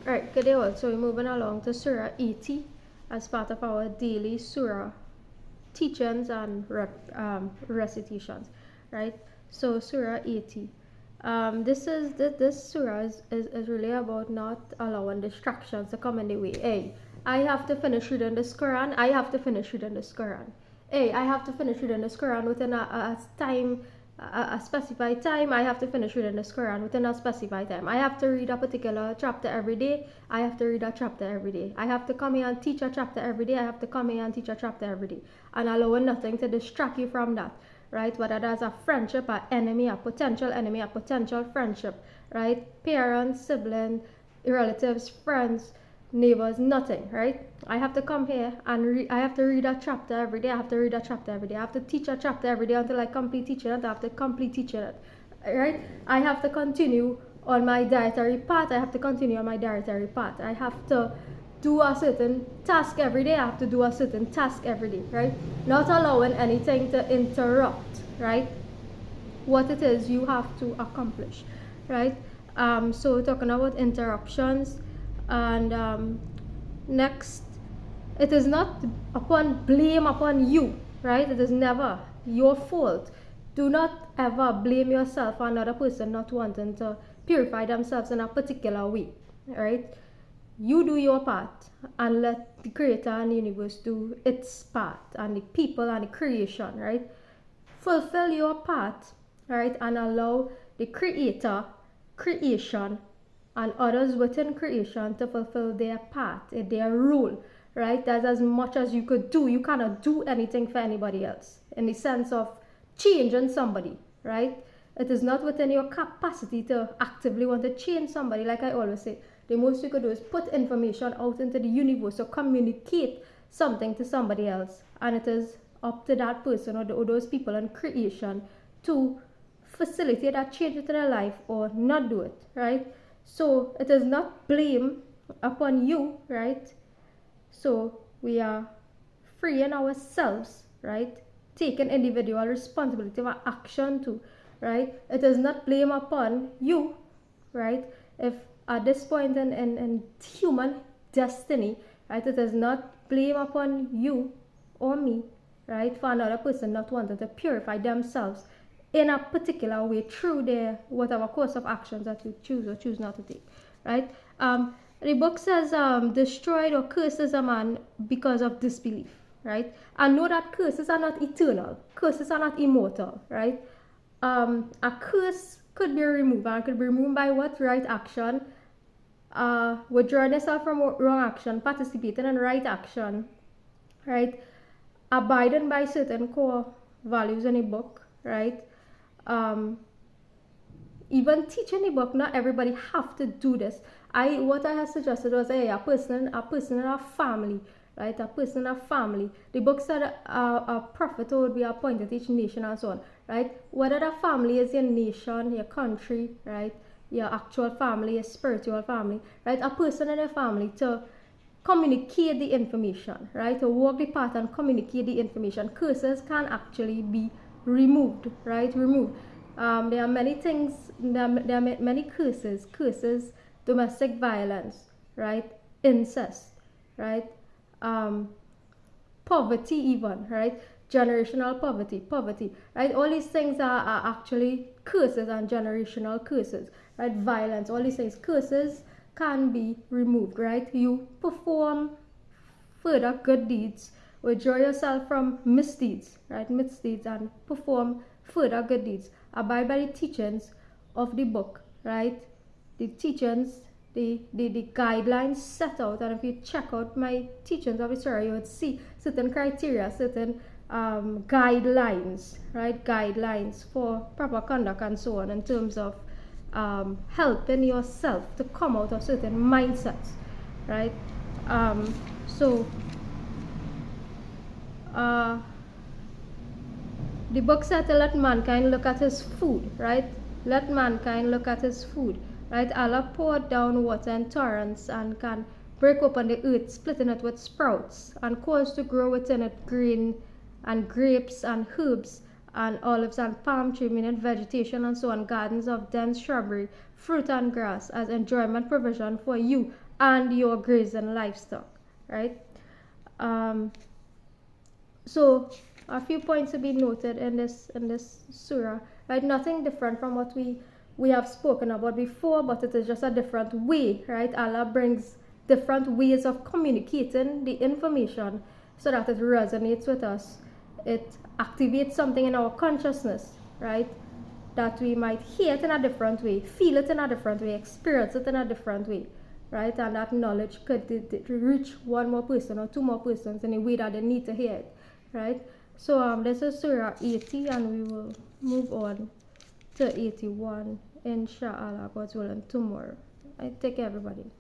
Right, good day all. So we're moving along to Surah 80 as part of our daily Surah teachings and recitations, right? So Surah 80. This Surah is really about not allowing distractions to come in the way. Hey, I have to finish reading this Quran. I have to finish reading this Quran. Hey, I have to finish reading this Quran within a time, a specified time. I have to finish reading this Quran within a specified time. I have to read a particular chapter every day. I have to read a chapter every day. I have to come here and teach a chapter every day. I have to come here and teach a chapter every day. And allowing nothing to distract you from that, right? Whether that's a friendship, an enemy, a potential friendship, right? Parents, siblings, relatives, friends, neighbors, nothing, right? I have to come here and I have to read a chapter every day. I have to read a chapter every day. I have to teach a chapter every day until I complete teaching it. I have to complete teaching it, right? I have to continue on my dietary path. I have to continue on my dietary path. I have to do a certain task every day. I have to do a certain task every day, right? Not allowing anything to interrupt, right? What it is you have to accomplish, right? So talking about interruptions, and next, it is not blame upon you, right? It is never your fault. Do not ever blame yourself for another person not wanting to purify themselves in a particular way, right? You do your part and let the creator and the universe do its part, and the people and the creation, right? Fulfill your part, right? And allow the creator, creation, and others within creation to fulfill their part, their role, right? That's as much as you could do. You cannot do anything for anybody else in the sense of changing somebody, right? It is not within your capacity to actively want to change somebody. Like I always say, the most you could do is put information out into the universe or communicate something to somebody else, and it is up to that person or those people in creation to facilitate that change into their life or not do it, right? So it is not blame upon you, right? So we are freeing ourselves, right? Taking individual responsibility for action too, right? It is not blame upon you, right? If at this point in human destiny, right, it is not blame upon you or me, right, for another person not wanting to purify themselves in a particular way through their whatever course of actions that you choose or choose not to take, right? The book says, destroyed or curses a man because of disbelief, right? And know that curses are not eternal, curses are not immortal, right? A curse could be removed, and it could be removed by what? Right action, withdrawing yourself from wrong action, participating in right action, right? Abiding by certain core values in a book, right? Even teaching a book, not everybody have to do this. What I had suggested was a person in a family, right? A person in a family. The book said a prophet would be appointed each nation and so on, right? Whether the family is your nation, your country, right? Your actual family, your spiritual family, right? A person in a family to communicate the information, right? To walk the path and communicate the information. Curses can actually be removed, right? Removed. There are many things, there are many curses, domestic violence, right? Incest, right? Poverty even, right? Generational poverty, right? All these things are actually curses and generational curses, right? Violence, all these things, curses can be removed, right? You perform further good deeds, withdraw yourself from misdeeds, right? Misdeeds, and perform further good deeds. Abide by the teachings of the book, right? The teachings, the guidelines set out, and if you check out my teachings of the Surah, you would see certain criteria, certain guidelines, right? Guidelines for proper conduct and so on in terms of helping yourself to come out of certain mindsets, right? So the book said to let mankind look at his food, right? Let mankind look at his food, right? Allah poured down water in torrents and can break open the earth, splitting it with sprouts, and cause to grow within it grain and grapes and herbs and olives and palm tree, meaning vegetation and so on, gardens of dense shrubbery, fruit and grass as enjoyment provision for you and your grazing livestock, right? So a few points to be noted in this surah, right? Nothing different from what we have spoken about before, but it is just a different way, right? Allah brings different ways of communicating the information so that it resonates with us. It activates something in our consciousness, right? That we might hear it in a different way, feel it in a different way, experience it in a different way, right? And that knowledge could reach one more person or two more persons in a way that they need to hear it, right? So this is Surah 80, and we will move on to 81, inshallah, God's willing, tomorrow. I take care, everybody.